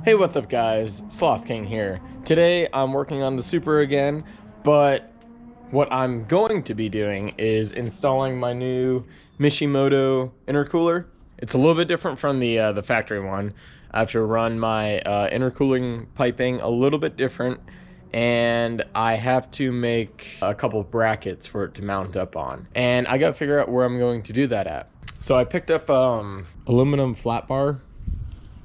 Hey, what's up guys? Sloth King here. Today I'm working on the Supra again, but what I'm going to be doing is installing my new Mishimoto intercooler. It's a little bit different from the factory one. I have to run my intercooling piping a little bit different, and I have to make a couple brackets for it to mount up on. And I gotta figure out where I'm going to do that at. So I picked up aluminum flat bar,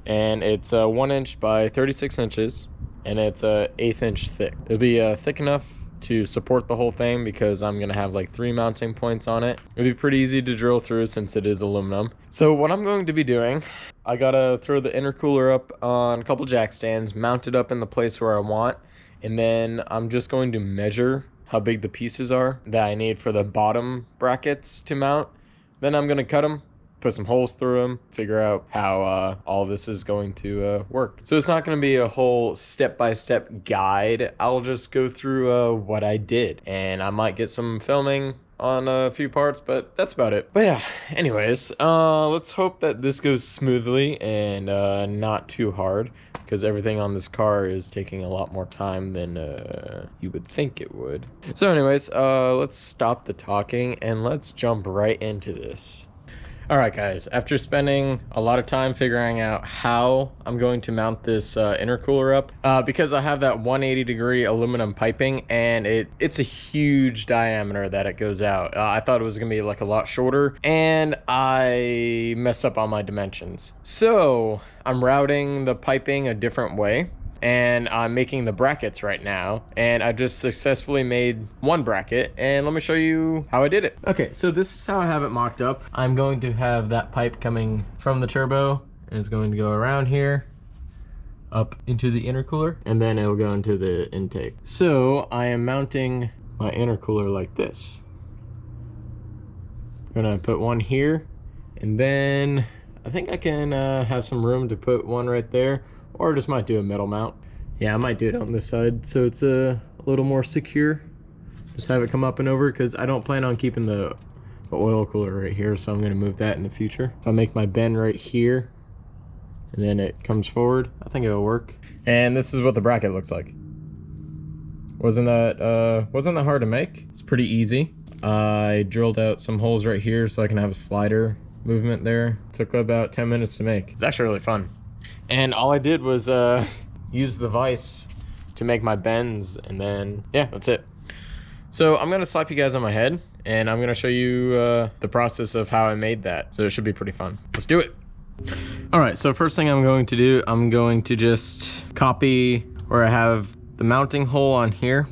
and it's 1 inch by 36 inches, and it's 1/8 inch thick. It'll be thick enough to support the whole thing because I'm gonna have like 3 mounting points on it. It'll be pretty easy to drill through since it is aluminum. So what I'm going to be doing, I gotta throw the intercooler up on a couple jack stands, mount it up in the place where I want, and then I'm just going to measure how big the pieces are that I need for the bottom brackets to mount. Then I'm gonna cut them, put some holes through them, figure out how all this is going to work. So it's not going to be a whole step-by-step guide. I'll just go through what I did, and I might get some filming on a few parts, but that's about it. But yeah, anyways, let's hope that this goes smoothly and not too hard, because everything on this car is taking a lot more time than you would think it would. So anyways, let's stop the talking and let's jump right into this. Alright guys, after spending a lot of time figuring out how I'm going to mount this intercooler up, because I have that 180-degree aluminum piping, and it's a huge diameter that it goes out. I thought it was going to be like a lot shorter, and I messed up on my dimensions. So I'm routing the piping a different way, and I'm making the brackets right now, and I just successfully made one bracket, and let me show you how I did it. Okay, so this is how I have it mocked up. I'm going to have that pipe coming from the turbo, and it's going to go around here up into the intercooler, and then it'll go into the intake. So I am mounting my intercooler like this. I'm gonna put one here, and then I think I can have some room to put one right there, or just might do a middle mount. Yeah, I might do it on this side so it's a little more secure. Just have it come up and over, because I don't plan on keeping the oil cooler right here, so I'm going to move that in the future. If I make my bend right here and then it comes forward, I think it'll work. And this is what the bracket looks like. Wasn't that hard to make? It's pretty easy. I drilled out some holes right here so I can have a slider movement there. Took about 10 minutes to make. It's actually really fun. And all I did was use the vise to make my bends, and then yeah, that's it. So I'm gonna slap you guys on my head, and I'm gonna show you the process of how I made that. So it should be pretty fun. Let's do it. All right, so first thing I'm going to do, I'm going to just copy where I have the mounting hole on here.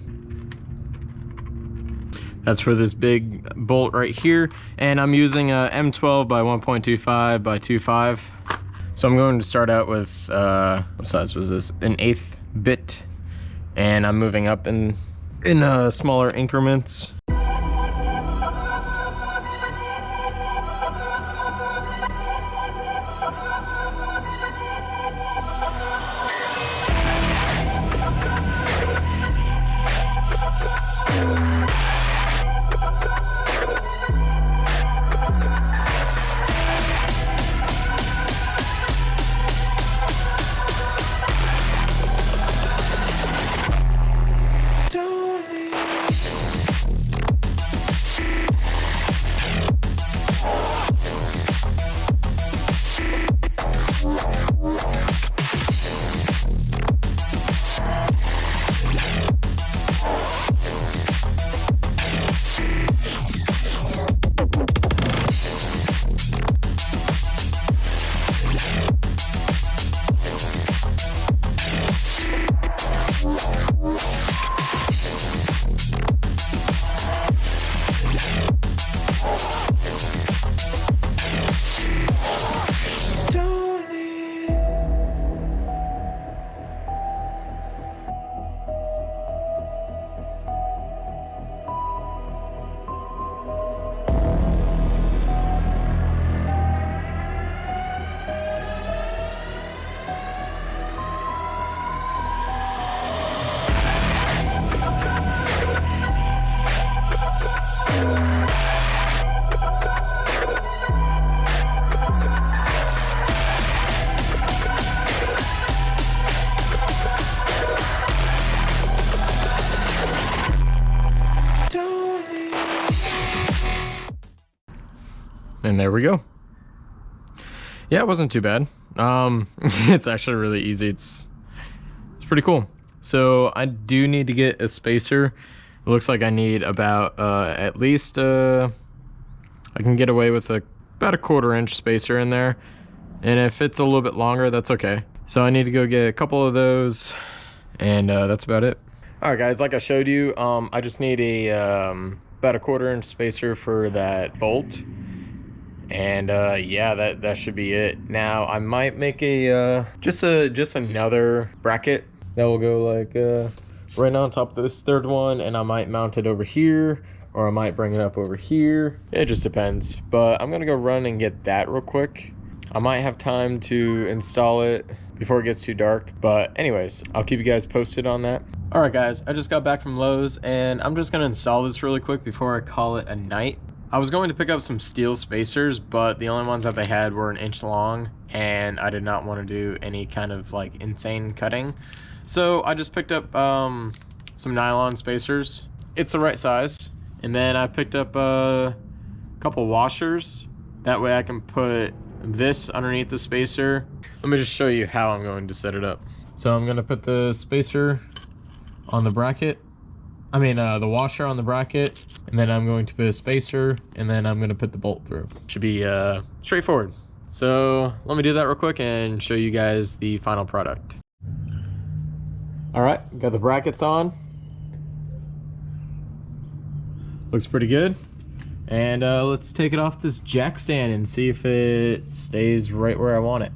That's for this big bolt right here, and I'm using a M12 by 1.25 by 2.5. So I'm going to start out with, what size was this? An 1/8 bit, and I'm moving up in smaller increments. And there we go. Yeah, it wasn't too bad. It's actually really easy. It's pretty cool. So I do need to get a spacer. It looks like I need about at least I can get away with about a 1/4 inch spacer in there, and if it's a little bit longer, that's okay. So I need to go get a couple of those, and that's about it. All right, guys, like I showed you, I just need about a 1/4 inch spacer for that bolt, and yeah, that should be it. Now I might make a just another bracket that will go like right on top of this third one, and I might mount it over here, or I might bring it up over here. It just depends, but I'm gonna go run and get that real quick. I might have time to install it before it gets too dark, but anyways, I'll keep you guys posted on that. All right, guys, I just got back from Lowe's, and I'm just gonna install this really quick before I call it a night. I was going to pick up some steel spacers, but the only ones that they had were 1 inch long, and I did not want to do any kind of like insane cutting. So I just picked up some nylon spacers. It's the right size. And then I picked up a couple washers. That way I can put this underneath the spacer. Let me just show you how I'm going to set it up. So I'm gonna put the spacer on the bracket. The washer on the bracket, and then I'm going to put a spacer, and then I'm gonna put the bolt through. Should be straightforward. So let me do that real quick and show you guys the final product. All right, got the brackets on. Looks pretty good. And let's take it off this jack stand and see if it stays right where I want it.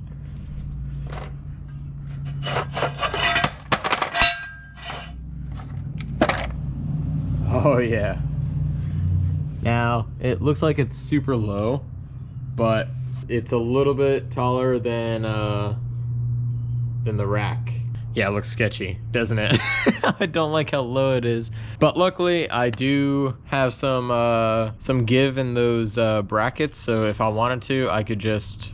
Oh yeah. Now, it looks like it's super low, but it's a little bit taller than the rack. Yeah, it looks sketchy, doesn't it? I don't like how low it is. But luckily, I do have some give in those brackets, so if I wanted to, I could just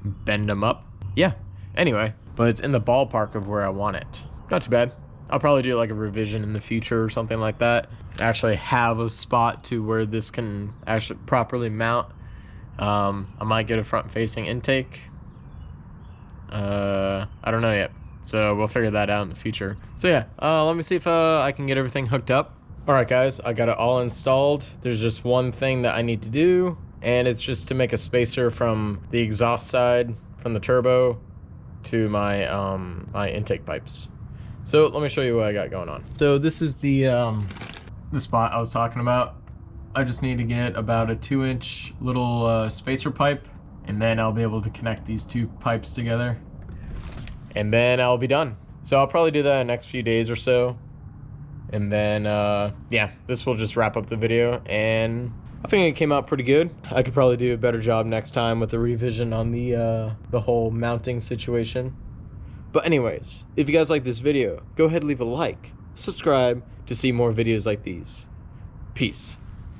bend them up. Yeah, anyway, but it's in the ballpark of where I want it. Not too bad. I'll probably do like a revision in the future or something like that. Actually have a spot to where this can actually properly mount. I might get a front-facing intake. I don't know yet. So we'll figure that out in the future. So yeah, let me see if I can get everything hooked up. All right, guys, I got it all installed. There's just one thing that I need to do, and it's just to make a spacer from the exhaust side, from the turbo, to my my intake pipes. So let me show you what I got going on. So this is the spot I was talking about. I just need to get about a 2-inch little spacer pipe, and then I'll be able to connect these two pipes together. And then I'll be done. So I'll probably do that in the next few days or so. And then, yeah, this will just wrap up the video. And I think it came out pretty good. I could probably do a better job next time with the revision on the whole mounting situation. But anyways, if you guys like this video, go ahead and leave a like. Subscribe to see more videos like these. Peace.